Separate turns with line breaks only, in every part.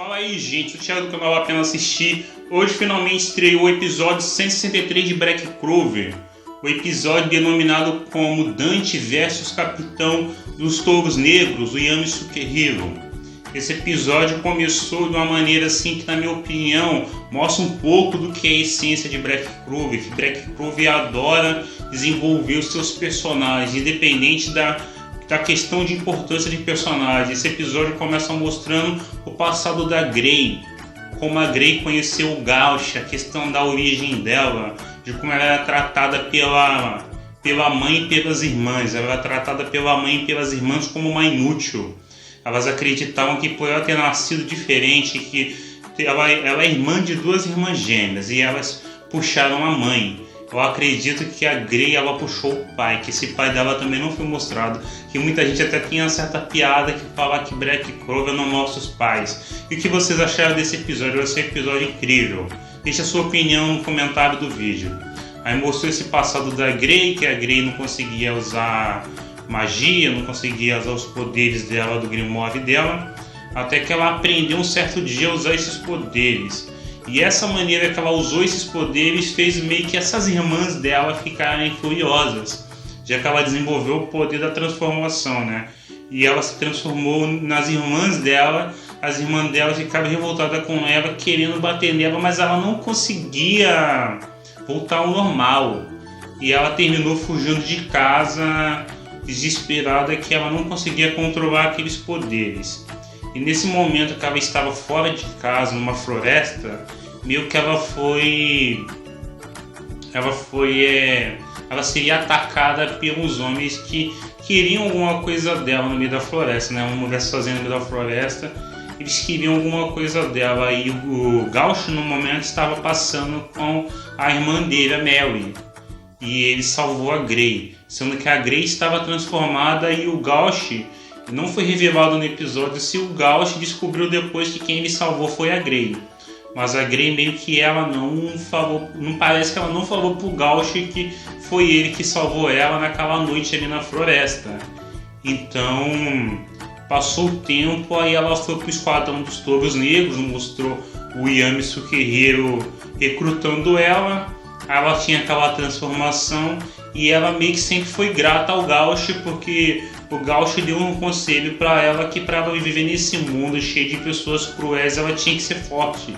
Fala aí, gente, o Thiago do canal A Pena Assistir. Hoje finalmente estreou o episódio 163 de Black Clover, o episódio denominado como Dante versus Capitão dos Touros Negros, o Yami Sukehiro. Esse episódio começou de uma maneira assim que, na minha opinião, mostra um pouco do que é a essência de Black Clover, que Black Clover adora desenvolver os seus personagens, independente da questão de importância de personagem. Esse episódio começa mostrando o passado da Grey, como a Grey conheceu o Gauch, a questão da origem dela, de como ela era tratada pela mãe e pelas irmãs. Ela era tratada pela mãe e pelas irmãs como uma inútil. Elas acreditavam que por ela ter nascido diferente, que ela é irmã de duas irmãs gêmeas, e elas puxaram a mãe. Eu acredito que a Grey, ela puxou o pai, que esse pai dela também não foi mostrado, que muita gente até tinha certa piada que fala que Black Clover não mostra os pais. E o que vocês acharam desse episódio? Vai ser um episódio incrível. Deixe a sua opinião no comentário do vídeo. Aí mostrou esse passado da Grey, que a Grey não conseguia usar magia, não conseguia usar os poderes dela, do Grimoire dela, até que ela aprendeu um certo dia a usar esses poderes. E essa maneira que ela usou esses poderes fez meio que essas irmãs dela ficarem furiosas, já que ela desenvolveu o poder da transformação, né? E ela se transformou nas irmãs dela, as irmãs dela ficaram revoltadas com ela, querendo bater nela, mas ela não conseguia voltar ao normal. E ela terminou fugindo de casa, desesperada, que ela não conseguia controlar aqueles poderes. E nesse momento que ela estava fora de casa, numa floresta, meio que ela seria atacada pelos homens que queriam alguma coisa dela no meio da floresta, né? Uma mulher sozinha no meio da floresta, eles queriam alguma coisa dela. E o Gauch no momento estava passando com a irmã dele, a Mary, e ele salvou a Grey, sendo que a Grey estava transformada. E o Gauch, não foi revelado no episódio se o Gauch descobriu depois que quem ele salvou foi a Grey. Mas a Grey meio que ela não falou, não parece que ela não falou pro Gauch que foi ele que salvou ela naquela noite ali na floresta. Então, passou o tempo, aí ela foi pro Esquadrão dos Touros Negros, mostrou o Yami Sukehiro recrutando ela. Ela tinha aquela transformação e ela meio que sempre foi grata ao Gauch, porque o Gauch deu um conselho para ela que para ela viver nesse mundo cheio de pessoas cruéis, ela tinha que ser forte.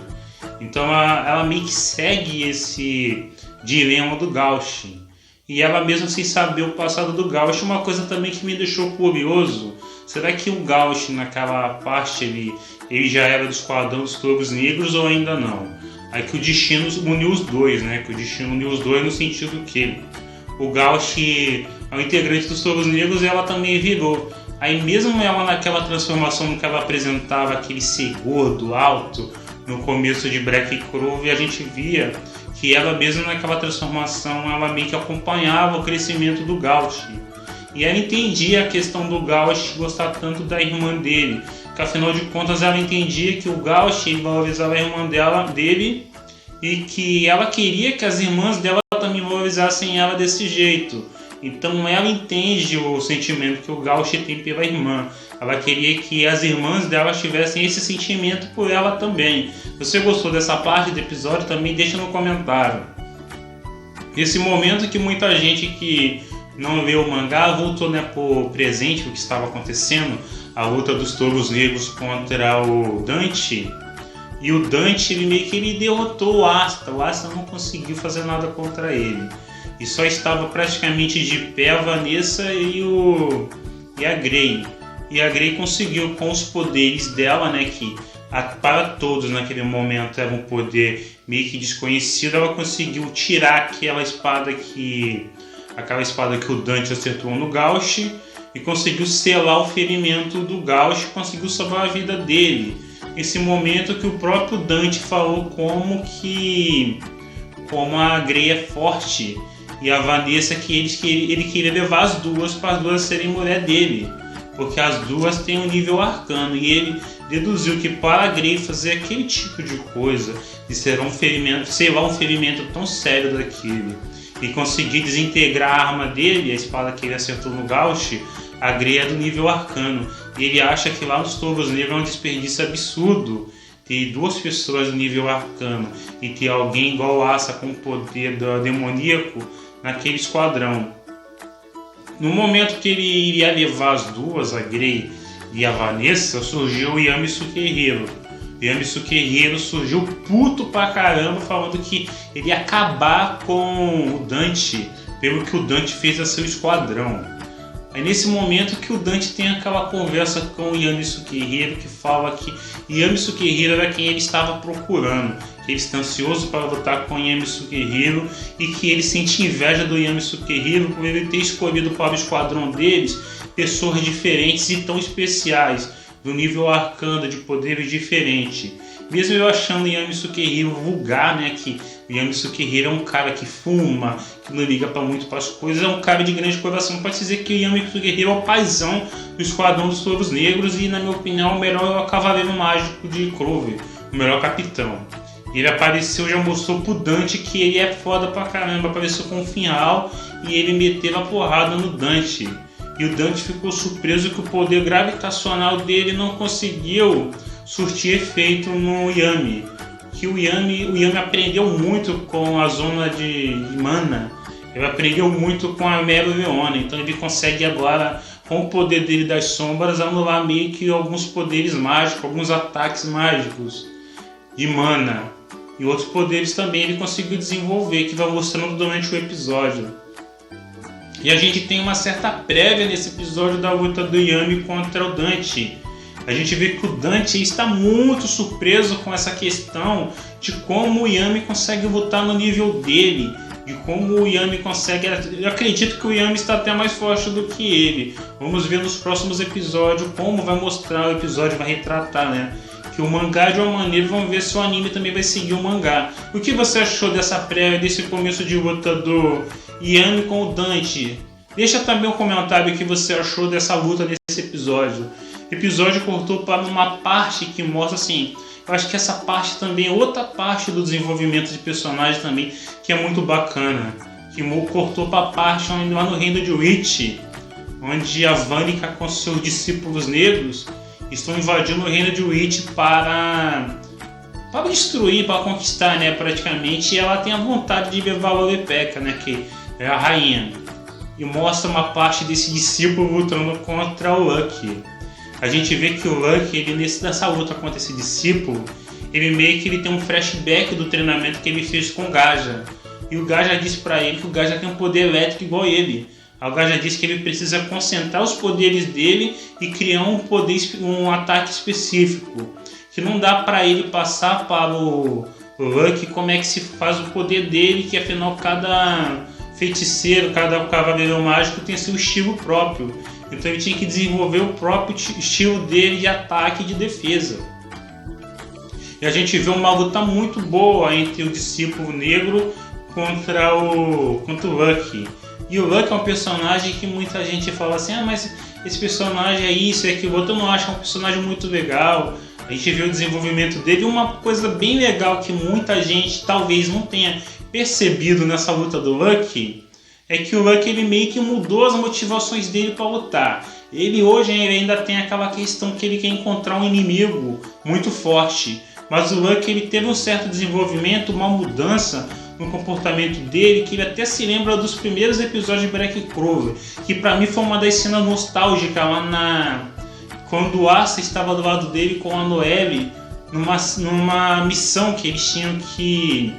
Então ela meio que segue esse dilema do Gauch. E ela mesmo sem saber o passado do Gauch, uma coisa também que me deixou curioso, será que o Gauch naquela parte ele já era do Esquadrão dos Touros Negros ou ainda não? Aí que o destino uniu os dois, né? Que o destino uniu os dois no sentido que o Gauch é um integrante dos Touros Negros e ela também virou. Aí mesmo ela naquela transformação que ela apresentava aquele ser gordo, alto, no começo de Black Clover, a gente via que ela mesmo naquela transformação ela meio que acompanhava o crescimento do Gauch. E ela entendia a questão do Gauch gostar tanto da irmã dele, que afinal de contas ela entendia que o Gauch valorizava a irmã dele e que ela queria que as irmãs dela também valorizassem ela desse jeito. Então ela entende o sentimento que o Gauch tem pela irmã. Ela queria que as irmãs dela tivessem esse sentimento por ela também. Se você gostou dessa parte do episódio, também deixa no comentário. Esse momento que muita gente que não leu o mangá voltou, né, por presente o que estava acontecendo, a luta dos Touros Negros contra o Dante. E o Dante ele derrotou o Asta. O Asta não conseguiu fazer nada contra ele. E só estava praticamente de pé a Vanessa e a Grey. E a Grey conseguiu, com os poderes dela, né, que para todos naquele momento era um poder meio que desconhecido, ela conseguiu tirar aquela espada que o Dante acertou no Gauch e conseguiu selar o ferimento do Gauch, conseguiu salvar a vida dele. Esse momento que o próprio Dante falou como a Grey é forte, e a Vanessa que ele queria levar as duas para as duas serem mulher dele, porque as duas têm um nível arcano, e ele deduziu que para a Grey fazer aquele tipo de coisa, de selar um ferimento tão sério daquele, e conseguir desintegrar a arma dele, a espada que ele acertou no Gauch, a Grey é do nível arcano. E ele acha que lá nos Touros Negros é um desperdício absurdo ter 2 pessoas no nível arcano e ter alguém igual o Asa com poder demoníaco naquele esquadrão. No momento que ele iria levar as duas, a Grey e a Vanessa, surgiu o Yami Sukehiro. O Yami Sukehiro surgiu puto pra caramba, falando que ele ia acabar com o Dante pelo que o Dante fez a seu esquadrão. É nesse momento que o Dante tem aquela conversa com o Yami Sukehiro, que fala que Yami Sukehiro era quem ele estava procurando, que ele está ansioso para lutar com o Yami Sukehiro e que ele sente inveja do Yami Sukehiro por ele ter escolhido para o esquadrão deles pessoas diferentes e tão especiais, do nível arcano, de poderes diferentes. Mesmo eu achando o Yami Sukehiro vulgar, né, que o Yami Sukehiro é um cara que fuma, que não liga muito para as coisas, é um cara de grande coração. Pode dizer que o Yami Sukehiro é o paizão do Esquadrão dos Touros Negros e, na minha opinião, o melhor é o Cavaleiro Mágico de Clover, o melhor capitão. Ele apareceu, já mostrou pro Dante que ele é foda pra caramba, apareceu com o Finral e ele meteu a porrada no Dante. E o Dante ficou surpreso que o poder gravitacional dele não conseguiu surtir efeito no Yami. Que o Yami aprendeu muito com a zona de mana, ele aprendeu muito com a Mero Leona, então ele consegue agora, com o poder dele das sombras, anular meio que alguns poderes mágicos, alguns ataques mágicos de mana. E outros poderes também ele conseguiu desenvolver, que vai mostrando durante o episódio. E a gente tem uma certa prévia nesse episódio da luta do Yami contra o Dante. A gente vê que o Dante está muito surpreso com essa questão de como o Yami consegue lutar no nível dele, de como o Yami consegue... Eu acredito que o Yami está até mais forte do que ele. Vamos ver nos próximos episódios como vai mostrar, o episódio vai retratar, né? Que o mangá de uma maneira, vamos ver se o anime também vai seguir o mangá. O que você achou dessa prévia, desse começo de luta do Yami com o Dante? Deixa também um comentário o que você achou dessa luta nesse episódio. O episódio cortou para uma parte que mostra assim... Eu acho que essa parte também é outra parte do desenvolvimento de personagem também, que é muito bacana. Que cortou para a parte lá no reino de Witch, onde a Vanica com seus discípulos negros estão invadindo o reino de Witch para destruir, para conquistar, né, praticamente. E ela tem a vontade de levar a Lepeca, né, que é a rainha. E mostra uma parte desse discípulo lutando contra o Lucky. A gente vê que o Lucky, ele nessa luta contra esse discípulo, ele meio que ele tem um flashback do treinamento que ele fez com o Gaja. E o Gaja disse para ele que o Gaja tem um poder elétrico igual ele. O Gaja disse que ele precisa concentrar os poderes dele e criar um ataque específico. Que não dá para ele passar para o Lucky como é que se faz o poder dele, que afinal cada feiticeiro, cada cavaleiro mágico tem seu estilo próprio. Então ele tinha que desenvolver o próprio estilo dele de ataque e de defesa. E a gente vê uma luta muito boa entre o discípulo negro contra o Lucky. E o Lucky é um personagem que muita gente fala assim, mas esse personagem é isso, é aquilo outro. Eu não acho que é um personagem muito legal. A gente vê o desenvolvimento dele. Uma coisa bem legal que muita gente talvez não tenha percebido nessa luta do Lucky é que o Lucky ele meio que mudou as motivações dele para lutar. Ele hoje ainda tem aquela questão que ele quer encontrar um inimigo muito forte. Mas o Lucky ele teve um certo desenvolvimento, uma mudança no comportamento dele, que ele até se lembra dos primeiros episódios de Black Clover, que para mim foi uma das cenas nostálgicas lá quando o Asa estava do lado dele com a Noelle numa missão que eles tinham que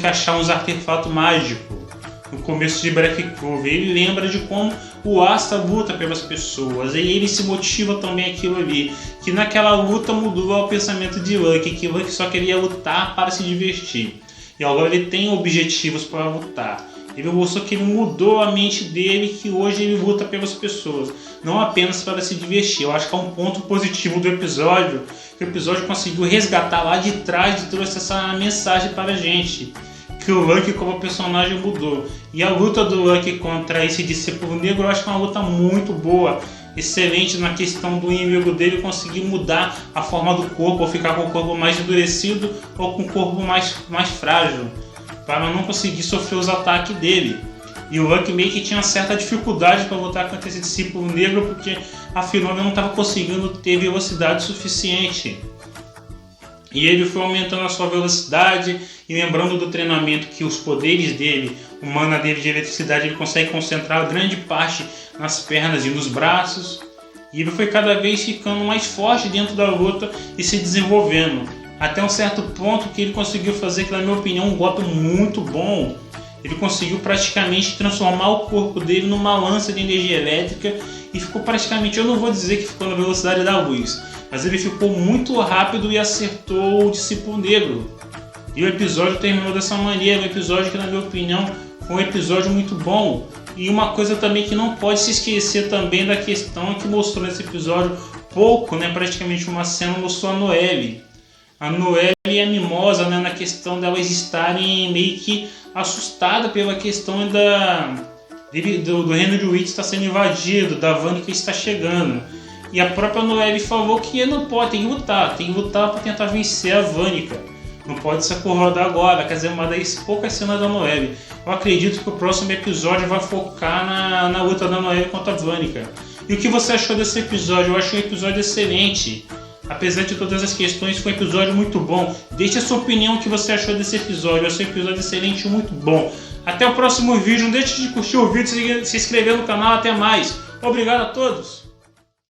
achar uns artefatos mágicos. No começo de Black Clover, ele lembra de como o Asta luta pelas pessoas, e ele se motiva também aquilo ali, que naquela luta mudou o pensamento de Lucky, que Lucky só queria lutar para se divertir, e agora ele tem objetivos para lutar. Ele mostrou que ele mudou a mente dele, que hoje ele luta pelas pessoas, não apenas para se divertir. Eu acho que é um ponto positivo do episódio, que o episódio conseguiu resgatar lá de trás e trouxe essa mensagem para a gente, que o Lucky como personagem mudou. E a luta do Lucky contra esse discípulo negro eu acho que é uma luta muito boa, excelente na questão do inimigo dele conseguir mudar a forma do corpo, ou ficar com o corpo mais endurecido ou com o corpo mais frágil, para não conseguir sofrer os ataques dele. E o Lucky meio que tinha certa dificuldade para lutar contra esse discípulo negro, porque afinal ele não estava conseguindo ter velocidade suficiente. E ele foi aumentando a sua velocidade e lembrando do treinamento que os poderes dele, o mana dele de eletricidade, ele consegue concentrar grande parte nas pernas e nos braços. E ele foi cada vez ficando mais forte dentro da luta e se desenvolvendo. Até um certo ponto que ele conseguiu fazer, que na minha opinião, um golpe muito bom. Ele conseguiu praticamente transformar o corpo dele numa lança de energia elétrica e ficou praticamente, eu não vou dizer que ficou na velocidade da luz, mas ele ficou muito rápido e acertou o discípulo negro. E o episódio terminou dessa maneira, um episódio que na minha opinião foi um episódio muito bom. E uma coisa também que não pode se esquecer também da questão que mostrou nesse episódio pouco, né, praticamente uma cena mostrou a Noelle. A Noelle e a Mimosa, né, na questão delas estarem meio que assustadas pela questão do reino de Witch estar sendo invadido, da Vanica está chegando. E a própria Noelle falou que não pode, tem que lutar para tentar vencer a Vanica. Não pode se acordar agora, quer dizer, uma das poucas cenas da Noelle. Eu acredito que o próximo episódio vai focar na luta da Noelle contra a Vanica. E o que você achou desse episódio? Eu achei um episódio excelente. Apesar de todas as questões, foi um episódio muito bom. Deixe a sua opinião, o que você achou desse episódio. Eu achei um episódio excelente e muito bom. Até o próximo vídeo. Não deixe de curtir o vídeo, se inscrever no canal. Até mais. Obrigado a todos.